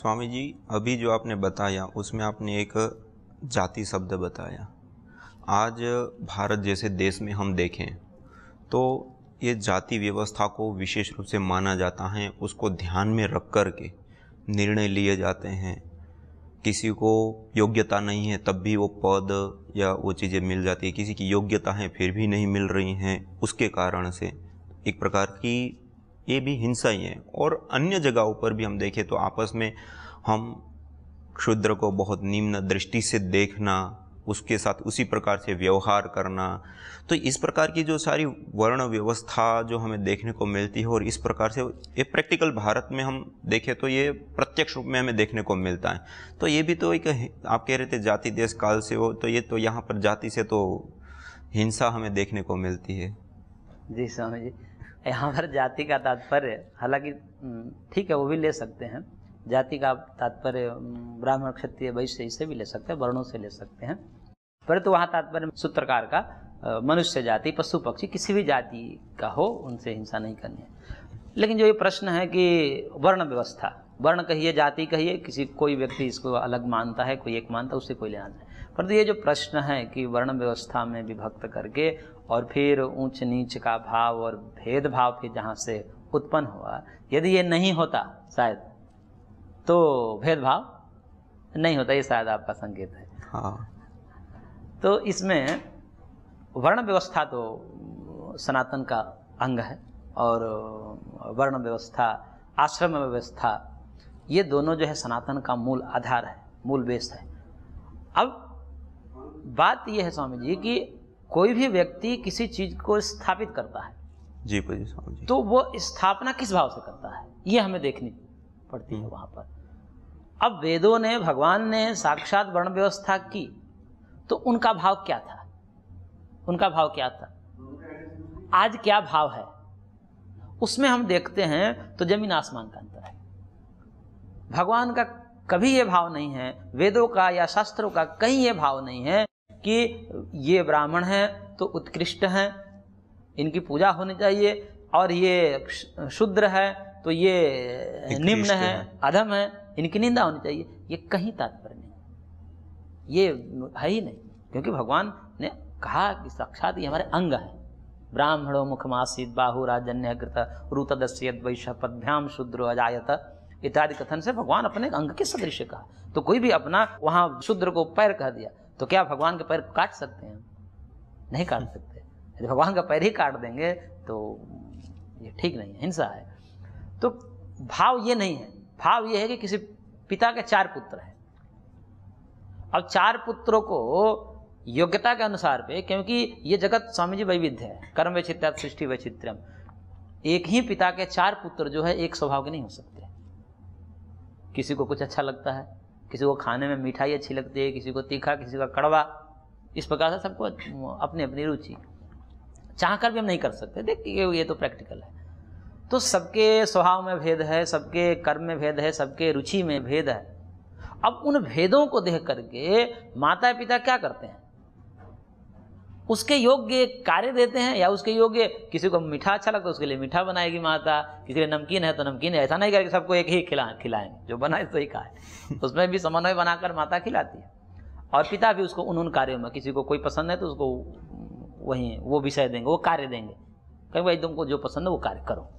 स्वामी जी, अभी जो आपने बताया उसमें आपने एक जाति शब्द बताया। आज भारत जैसे देश में हम देखें तो ये जाति व्यवस्था को विशेष रूप से माना जाता है, उसको ध्यान में रख कर के निर्णय लिए जाते हैं। किसी को योग्यता नहीं है तब भी वो पद या वो चीज़ें मिल जाती है, किसी की योग्यता है फिर भी नहीं मिल रही हैं, उसके कारण से एक प्रकार की ये भी हिंसा ही है। और अन्य जगहों पर भी हम देखें तो आपस में हम क्षुद्र को बहुत निम्न दृष्टि से देखना, उसके साथ उसी प्रकार से व्यवहार करना, तो इस प्रकार की जो सारी वर्ण व्यवस्था जो हमें देखने को मिलती है और इस प्रकार से ये प्रैक्टिकल भारत में हम देखें तो ये प्रत्यक्ष रूप में हमें देखने को मिलता है। तो ये भी तो एक, आप कह रहे थे जाति देश काल से हो, तो ये तो यहाँ पर जाति से तो हिंसा हमें देखने को मिलती है। जी स्वामी जी, यहाँ पर जाति का तात्पर्य हालांकि ठीक है वो भी ले सकते हैं, जाति का तात्पर्य ब्राह्मण क्षत्रिय वैश्य इससे भी ले सकते हैं, वर्णों से ले सकते हैं, परंतु वहाँ तात्पर्य सूत्रकार का मनुष्य जाति पशु पक्षी किसी भी जाति का हो उनसे हिंसा नहीं करनी है। लेकिन जो ये प्रश्न है कि वर्ण व्यवस्था, वर्ण कहिए जाति कहिए, किसी कोई व्यक्ति इसको अलग मानता है, कोई एक मानता है, उससे कोई लेना नहीं। परंतु ये जो प्रश्न है कि वर्ण व्यवस्था में विभक्त करके और फिर ऊंच नीच का भाव और भेदभाव फिर जहाँ से उत्पन्न हुआ, यदि ये नहीं होता शायद तो भेदभाव नहीं होता, ये शायद आपका संकेत है। हाँ, तो इसमें वर्ण व्यवस्था तो सनातन का अंग है और वर्ण व्यवस्था, आश्रम व्यवस्था, ये दोनों जो है सनातन का मूल आधार है, मूल बेस है। अब बात यह है स्वामी जी कि कोई भी व्यक्ति किसी चीज को स्थापित करता है जी स्वामी जी, तो वो स्थापना किस भाव से करता है ये हमें देखनी पड़ती है वहां पर। अब वेदों ने, भगवान ने साक्षात वर्ण व्यवस्था की तो उनका भाव क्या था, उनका भाव क्या था, आज क्या भाव है, उसमें हम देखते हैं तो जमीन आसमान का अंतर है। भगवान का कभी ये भाव नहीं है, वेदों का या शास्त्रों का कहीं ये भाव नहीं है कि ये ब्राह्मण हैं तो उत्कृष्ट हैं, इनकी पूजा होनी चाहिए, और ये शूद्र है तो ये निम्न है, अधम है, इनकी निंदा होनी चाहिए। ये कहीं तात्पर्य नहीं, ये है ही नहीं, क्योंकि भगवान ने कहा कि साक्षात ये हमारे अंग है। ब्राह्मणो मुखमासीत बाहुराजन्य कृत रूतदस्य वैश्य पद्भ्याम शूद्रो अजायत इत्यादि कथन से भगवान अपने अंग के सदृश कहा। तो कोई भी अपना वहां शूद्र को पैर कह दिया तो क्या भगवान के पैर काट सकते हैं? नहीं काट सकते। यदि भगवान का पैर ही काट देंगे तो ये ठीक नहीं है, हिंसा है। तो भाव ये नहीं है, भाव ये है कि किसी पिता के 4 पुत्र हैं, अब 4 पुत्रों को योग्यता के अनुसार पे, क्योंकि ये जगत स्वामी जी वैविध्य है, कर्म वैचित्र्यात् सृष्टि वैचित्र्यम, एक ही पिता के 4 पुत्र जो है एक स्वभाव के नहीं हो सकते। किसी को कुछ अच्छा लगता है, किसी को खाने में मिठाई अच्छी लगती है, किसी को तीखा, किसी का कड़वा, इस प्रकार से सबको अपनी अपनी रुचि, चाह कर भी हम नहीं कर सकते। देखिए ये तो प्रैक्टिकल है। तो सबके स्वभाव में भेद है, सबके कर्म में भेद है, सबके रुचि में भेद है। अब उन भेदों को देख करके माता पिता क्या करते हैं, उसके योग्य कार्य देते हैं, या उसके योग्य, किसी को मीठा अच्छा लगता है उसके लिए मीठा बनाएगी माता, किसी के नमकीन है तो नमकीन है, ऐसा नहीं करके सबको एक ही खिलाएंगे, जो बनाए तो ही खाए। उसमें भी समन्वय बनाकर माता खिलाती है, और पिता भी उसको उन कार्यों में, किसी को कोई पसंद है तो उसको वही वो विषय देंगे, वो कार्य देंगे, कहीं भाई तुमको जो पसंद है वो कार्य करो।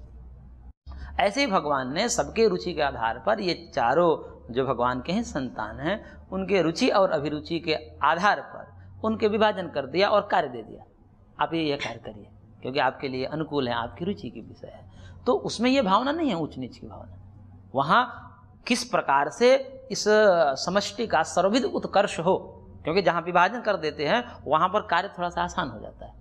ऐसे ही भगवान ने सबके रुचि के आधार पर ये चारों जो भगवान के हैं संतान हैं, उनके रुचि और अभिरुचि के आधार पर उनके विभाजन कर दिया और कार्य दे दिया, आप ये कार्य करिए क्योंकि आपके लिए अनुकूल है, आपकी रुचि की विषय है। तो उसमें ये भावना नहीं है ऊंच नीच की भावना, वहाँ किस प्रकार से इस समष्टि का सर्वविध उत्कर्ष हो, क्योंकि जहाँ विभाजन कर देते हैं वहाँ पर कार्य थोड़ा सा आसान हो जाता है,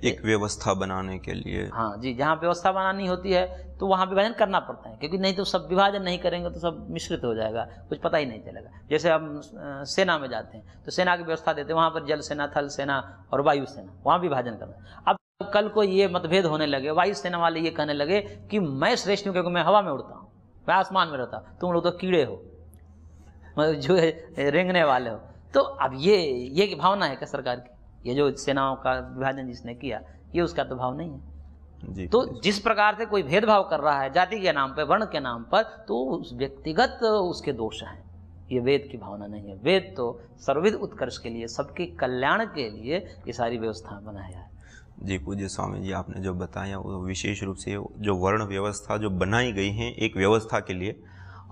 एक व्यवस्था बनाने के लिए। हाँ जी, जहाँ व्यवस्था बनानी होती है तो वहाँ विभाजन करना पड़ता है, क्योंकि नहीं तो सब विभाजन नहीं करेंगे तो सब मिश्रित हो जाएगा, कुछ पता ही नहीं चलेगा। जैसे हम सेना में जाते हैं तो सेना की व्यवस्था देते हैं, वहाँ पर जल सेना, थल सेना और वायु सेना, वहाँ विभाजन करना। अब कल को ये मतभेद होने लगे, वायु सेना वाले ये कहने लगे कि मैं श्रेष्ठ हूँ क्योंकि मैं हवा में उड़ता हूँ, मैं आसमान में रहता, तुम लोग तो कीड़े हो, जो रेंगने वाले हो। तो अब ये भावना है क्या सरकार की? ये जो सेनाओं का विभाजन जिसने किया, ये उसका तो भाव नहीं है। जी तो जिस प्रकार से कोई भेदभाव कर रहा है जाति के नाम पर, वर्ण के नाम पर, तो उस व्यक्तिगत उसके दोष हैं। ये वेद की भावना नहीं है। वेद तो सर्वविध उत्कर्ष के लिए, सबके कल्याण के लिए ये सारी व्यवस्था बनाया है। जी पूज्य स्वामी जी, आपने जो बताया वो विशेष रूप से जो वर्ण व्यवस्था जो बनाई गई है एक व्यवस्था के लिए,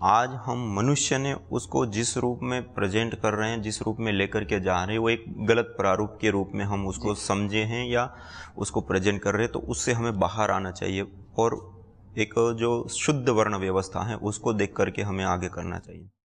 आज हम मनुष्य ने उसको जिस रूप में प्रेजेंट कर रहे हैं, जिस रूप में लेकर के जा रहे हैं, वो एक गलत प्रारूप के रूप में हम उसको समझे हैं या उसको प्रेजेंट कर रहे हैं। तो उससे हमें बाहर आना चाहिए और एक जो शुद्ध वर्ण व्यवस्था है उसको देख करके हमें आगे करना चाहिए।